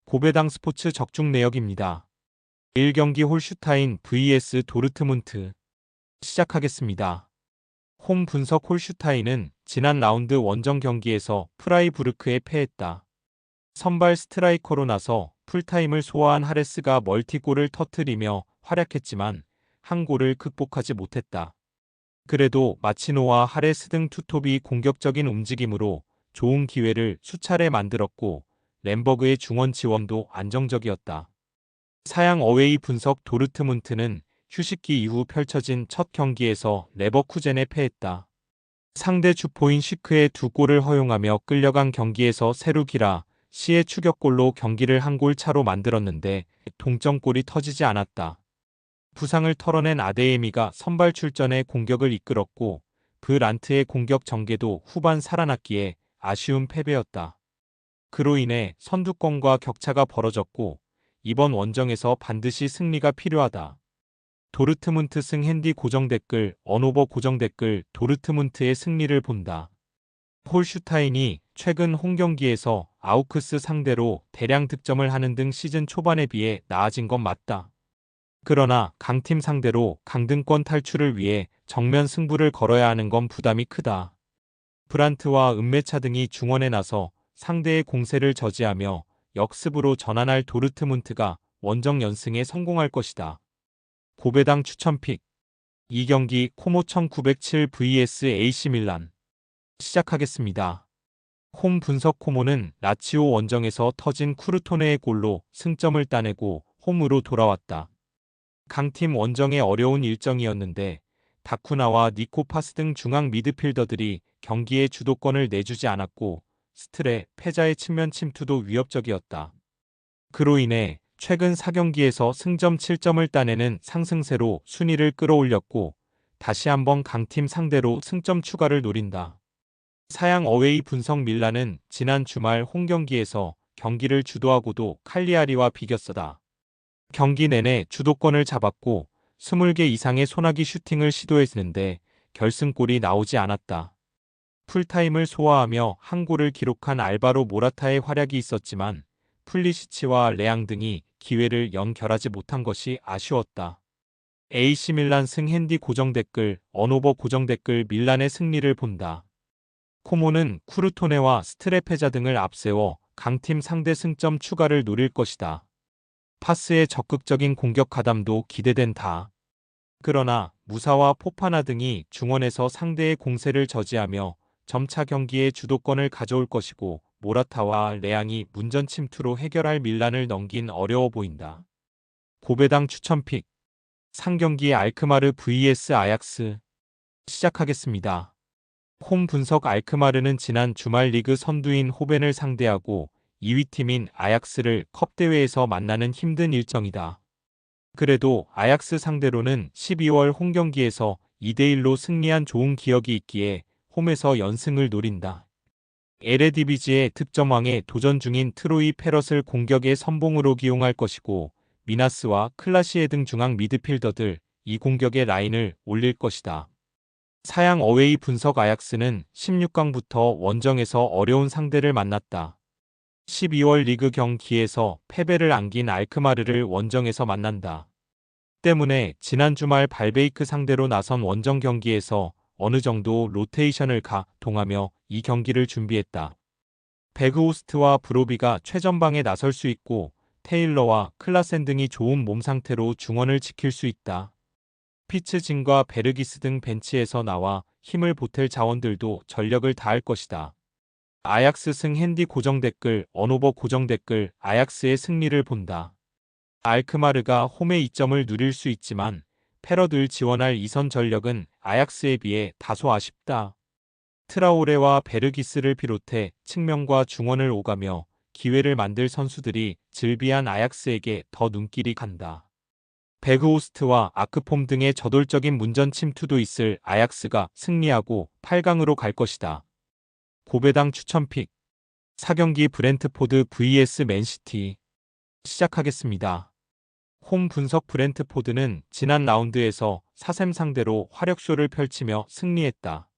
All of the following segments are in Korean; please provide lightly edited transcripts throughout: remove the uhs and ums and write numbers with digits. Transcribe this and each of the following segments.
고배당 스포츠 적중 내역입니다. 1경기 홀슈타인 vs 도르트문트 시작하겠습니다. 홈 분석 홀슈타인은 지난 라운드 원정 경기에서 프라이부르크에 패했다. 선발 스트라이커로 나서 풀타임을 소화한 하레스가 멀티골을 터뜨리며 활약했지만 한 골을 극복하지 못했다. 그래도 마치노와 하레스 등 투톱이 공격적인 움직임으로 좋은 기회를 수차례 만들었고 램버그의 중원 지원도 안정적이었다. 사양 어웨이 분석 도르트문트는 휴식기 이후 펼쳐진 첫 경기에서 레버쿠젠에 패했다. 상대 주포인 쉬크의 두 골을 허용하며 끌려간 경기에서 세루기라 시의 추격골로 경기를 한 골 차로 만들었는데 동점골이 터지지 않았다. 부상을 털어낸 아데예미가 선발 출전해 공격을 이끌었고 브란트의 공격 전개도 후반 살아났기에 아쉬운 패배였다. 그로 인해 선두권과 격차가 벌어졌고 이번 원정에서 반드시 승리가 필요하다. 도르트문트 승 핸디 고정 댓글 언오버 고정 댓글 도르트문트의 승리를 본다. 홀슈타인이 최근 홈경기에서 아우크스 상대로 대량 득점을 하는 등 시즌 초반에 비해 나아진 건 맞다. 그러나 강팀 상대로 강등권 탈출을 위해 정면 승부를 걸어야 하는 건 부담이 크다. 브란트와 은메차 등이 중원에 나서 상대의 공세를 저지하며 역습으로 전환할 도르트문트가 원정 연승에 성공할 것이다. 고배당 추천픽 2경기 코모 1907 vs AC밀란 시작하겠습니다. 홈 분석 코모는 라치오 원정에서 터진 쿠르토네의 골로 승점을 따내고 홈으로 돌아왔다. 강팀 원정의 어려운 일정이었는데 다쿠나와 니코파스 등 중앙 미드필더들이 경기의 주도권을 내주지 않았고 스트레, 패자의 측면 침투도 위협적이었다. 그로 인해 최근 4경기에서 승점 7점을 따내는 상승세로 순위를 끌어올렸고 다시 한번 강팀 상대로 승점 추가를 노린다. 사양 어웨이 분석 밀란은 지난 주말 홈경기에서 경기를 주도하고도 칼리아리와 비겼어다. 경기 내내 주도권을 잡았고 20개 이상의 소나기 슈팅을 시도했는데 결승골이 나오지 않았다. 풀타임을 소화하며 한 골을 기록한 알바로 모라타의 활약이 있었지만 플리시치와 레앙 등이 기회를 연결하지 못한 것이 아쉬웠다. AC 밀란 승 핸디 고정 댓글 언오버 고정 댓글 밀란의 승리를 본다. 코모는 쿠르토네와 스트레페자 등을 앞세워 강팀 상대 승점 추가를 노릴 것이다. 파스의 적극적인 공격 가담도 기대된다. 그러나 무사와 포파나 등이 중원에서 상대의 공세를 저지하며 점차 경기의 주도권을 가져올 것이고 모라타와 레앙이 문전 침투로 해결할 밀란을 넘긴 어려워 보인다. 고배당 추천픽 상경기 알크마르 vs 아약스 시작하겠습니다. 홈 분석 알크마르는 지난 주말 리그 선두인 호벤을 상대하고 2위 팀인 아약스를 컵 대회에서 만나는 힘든 일정이다. 그래도 아약스 상대로는 12월 홈경기에서 2대1로 승리한 좋은 기억이 있기에 홈에서 연승을 노린다. 에레디비지의 득점왕에 도전 중인 트로이 페럿을 공격의 선봉으로 기용할 것이고 미나스와 클라시에 등 중앙 미드필더들 이 공격의 라인을 올릴 것이다. 사양 어웨이 분석 아약스는 16강부터 원정에서 어려운 상대를 만났다. 12월 리그 경기에서 패배를 안긴 알크마르를 원정에서 만난다. 때문에 지난 주말 발베이크 상대로 나선 원정 경기에서 어느 정도 로테이션을 가동하며 이 경기를 준비했다. 베그호스트와 브로비가 최전방에 나설 수 있고 테일러와 클라센 등이 좋은 몸 상태로 중원을 지킬 수 있다. 피츠진과 베르기스 등 벤치에서 나와 힘을 보탤 자원들도 전력을 다할 것이다. 아약스 승 핸디 고정 댓글 언오버 고정 댓글 아약스의 승리를 본다. 알크마르가 홈의 이점을 누릴 수 있지만 패러들 지원할 이선 전력은 아약스에 비해 다소 아쉽다. 트라오레와 베르기스를 비롯해 측면과 중원을 오가며 기회를 만들 선수들이 즐비한 아약스에게 더 눈길이 간다. 베그호스트와 아크폼 등의 저돌적인 문전 침투도 있을 아약스가 승리하고 8강으로 갈 것이다. 고배당 추천픽 4경기 브렌트포드 vs 맨시티 시작하겠습니다. 홈 분석 브렌트포드는 지난 라운드에서 사셈 상대로 화력쇼를 펼치며 승리했다.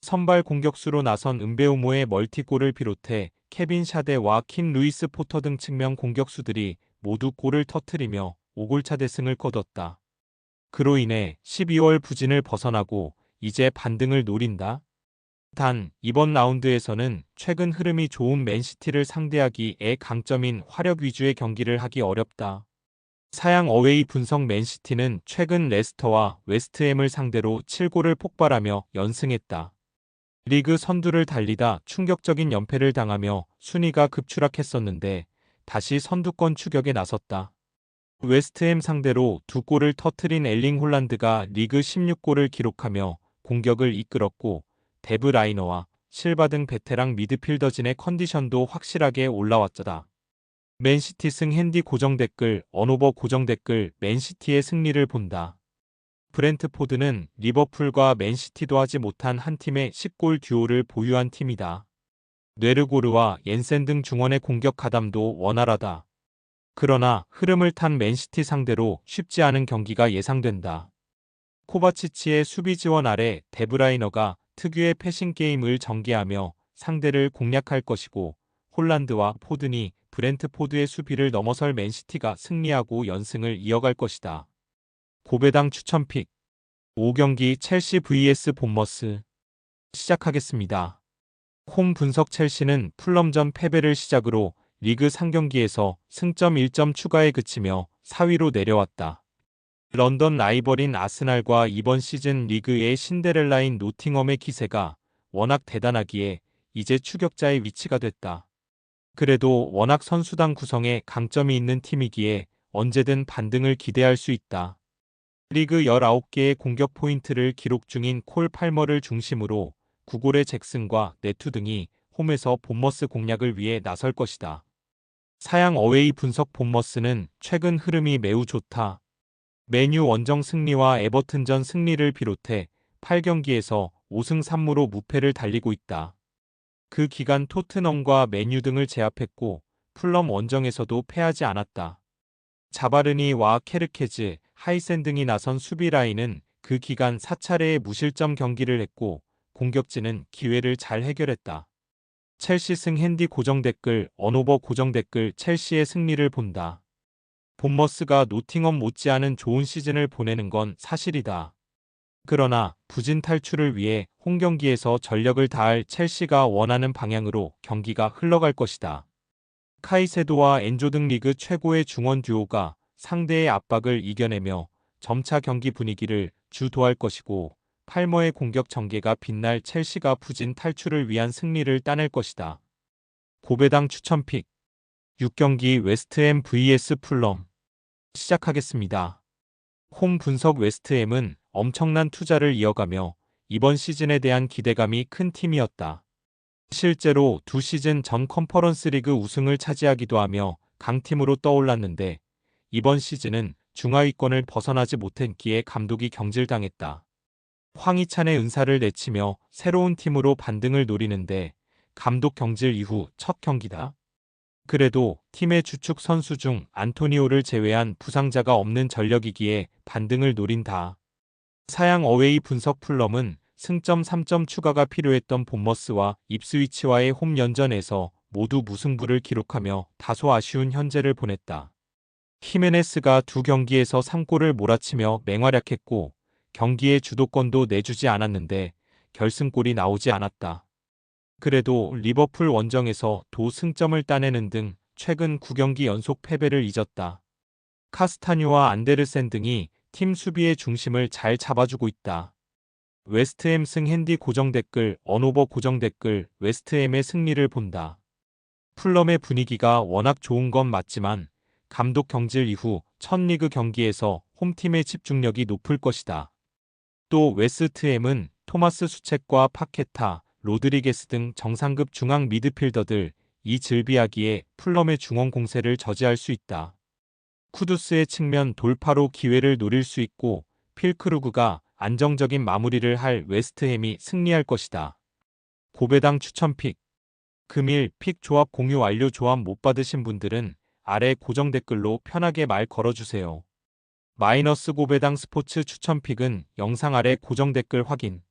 선발 공격수로 나선 은베우모의 멀티골을 비롯해 케빈 샤데와 킨 루이스 포터 등 측면 공격수들이 모두 골을 터뜨리며 5골차 대승을 거뒀다. 그로 인해 12월 부진을 벗어나고 이제 반등을 노린다. 단, 이번 라운드에서는 최근 흐름이 좋은 맨시티를 상대하기에 강점인 화력 위주의 경기를 하기 어렵다. 사양 어웨이 분석 맨시티는 최근 레스터와 웨스트햄을 상대로 7골을 폭발하며 연승했다. 리그 선두를 달리다 충격적인 연패를 당하며 순위가 급추락했었는데 다시 선두권 추격에 나섰다. 웨스트햄 상대로 2골을 터뜨린 엘링 홀란드가 리그 16골을 기록하며 공격을 이끌었고 데브 라이너와 실바 등 베테랑 미드필더진의 컨디션도 확실하게 올라왔다. 맨시티 승 핸디 고정 댓글 언오버 고정 댓글 맨시티의 승리를 본다. 브렌트포드는 리버풀과 맨시티도 하지 못한 한 팀의 10골 듀오를 보유한 팀이다. 뇌르고르와 옌센 등 중원의 공격 가담도 원활하다. 그러나 흐름을 탄 맨시티 상대로 쉽지 않은 경기가 예상된다. 코바치치의 수비 지원 아래 데브라이너가 특유의 패싱 게임을 전개하며 상대를 공략할 것이고 홀란드와 포든이 브렌트포드의 수비를 넘어설 맨시티가 승리하고 연승을 이어갈 것이다. 고배당 추천픽 5경기 첼시 vs 본머스 시작하겠습니다. 홈 분석 첼시는 풀럼전 패배를 시작으로 리그 3경기에서 승점 1점 추가에 그치며 4위로 내려왔다. 런던 라이벌인 아스날과 이번 시즌 리그의 신데렐라인 노팅엄의 기세가 워낙 대단하기에 이제 추격자의 위치가 됐다. 그래도 워낙 선수단 구성에 강점이 있는 팀이기에 언제든 반등을 기대할 수 있다. 리그 19개의 공격 포인트를 기록 중인 콜 팔머를 중심으로 9골의 잭슨과 네투 등이 홈에서 본머스 공략을 위해 나설 것이다. 사양 어웨이 분석 본머스는 최근 흐름이 매우 좋다. 맨유 원정 승리와 에버튼전 승리를 비롯해 8경기에서 5승 3무로 무패를 달리고 있다. 그 기간 토트넘과 맨유 등을 제압했고 풀럼 원정에서도 패하지 않았다. 자바르니와 케르케즈, 하이센 등이 나선 수비 라인은 그 기간 4차례의 무실점 경기를 했고 공격진은 기회를 잘 해결했다. 첼시 승 핸디 고정 댓글 언오버 고정 댓글 첼시의 승리를 본다. 본머스가 노팅엄 못지않은 좋은 시즌을 보내는 건 사실이다. 그러나 부진 탈출을 위해 홈경기에서 전력을 다할 첼시가 원하는 방향으로 경기가 흘러갈 것이다. 카이세도와 엔조 등 리그 최고의 중원 듀오가 상대의 압박을 이겨내며 점차 경기 분위기를 주도할 것이고 팔머의 공격 전개가 빛날 첼시가 부진 탈출을 위한 승리를 따낼 것이다. 고배당 추천픽 6경기 웨스트햄 vs 풀럼 시작하겠습니다. 홈 분석 웨스트햄은 엄청난 투자를 이어가며 이번 시즌에 대한 기대감이 큰 팀이었다. 실제로 두 시즌 전 컨퍼런스 리그 우승을 차지하기도 하며 강팀으로 떠올랐는데 이번 시즌은 중하위권을 벗어나지 못했기에 감독이 경질당했다. 황희찬의 은사를 내치며 새로운 팀으로 반등을 노리는데 감독 경질 이후 첫 경기다. 그래도 팀의 주축 선수 중 안토니오를 제외한 부상자가 없는 전력이기에 반등을 노린다. 사양 어웨이 분석 풀럼은 승점 3점 추가가 필요했던 본머스와 입스위치와의 홈 연전에서 모두 무승부를 기록하며 다소 아쉬운 현재를 보냈다. 히메네스가 두 경기에서 3골을 몰아치며 맹활약했고 경기의 주도권도 내주지 않았는데 결승골이 나오지 않았다. 그래도 리버풀 원정에서 도승점을 따내는 등 최근 9경기 연속 패배를 잊었다. 카스타뉴와 안데르센 등이 팀 수비의 중심을 잘 잡아주고 있다. 웨스트햄 승 핸디 고정 댓글 언오버 고정 댓글 웨스트햄의 승리를 본다. 풀럼의 분위기가 워낙 좋은 건 맞지만 감독 경질 이후 첫 리그 경기에서 홈팀의 집중력이 높을 것이다. 또 웨스트햄은 토마스 수첵과 파케타, 로드리게스 등 정상급 중앙 미드필더들 이 즐비하기에 풀럼의 중원 공세를 저지할 수 있다. 쿠두스의 측면 돌파로 기회를 노릴 수 있고 필크루그가 안정적인 마무리를 할 웨스트햄이 승리할 것이다. 고배당 추천픽 금일 픽 조합 공유 완료. 조합 못 받으신 분들은 아래 고정 댓글로 편하게 말 걸어주세요. 마이너스 고배당 스포츠 추천픽은 영상 아래 고정 댓글 확인.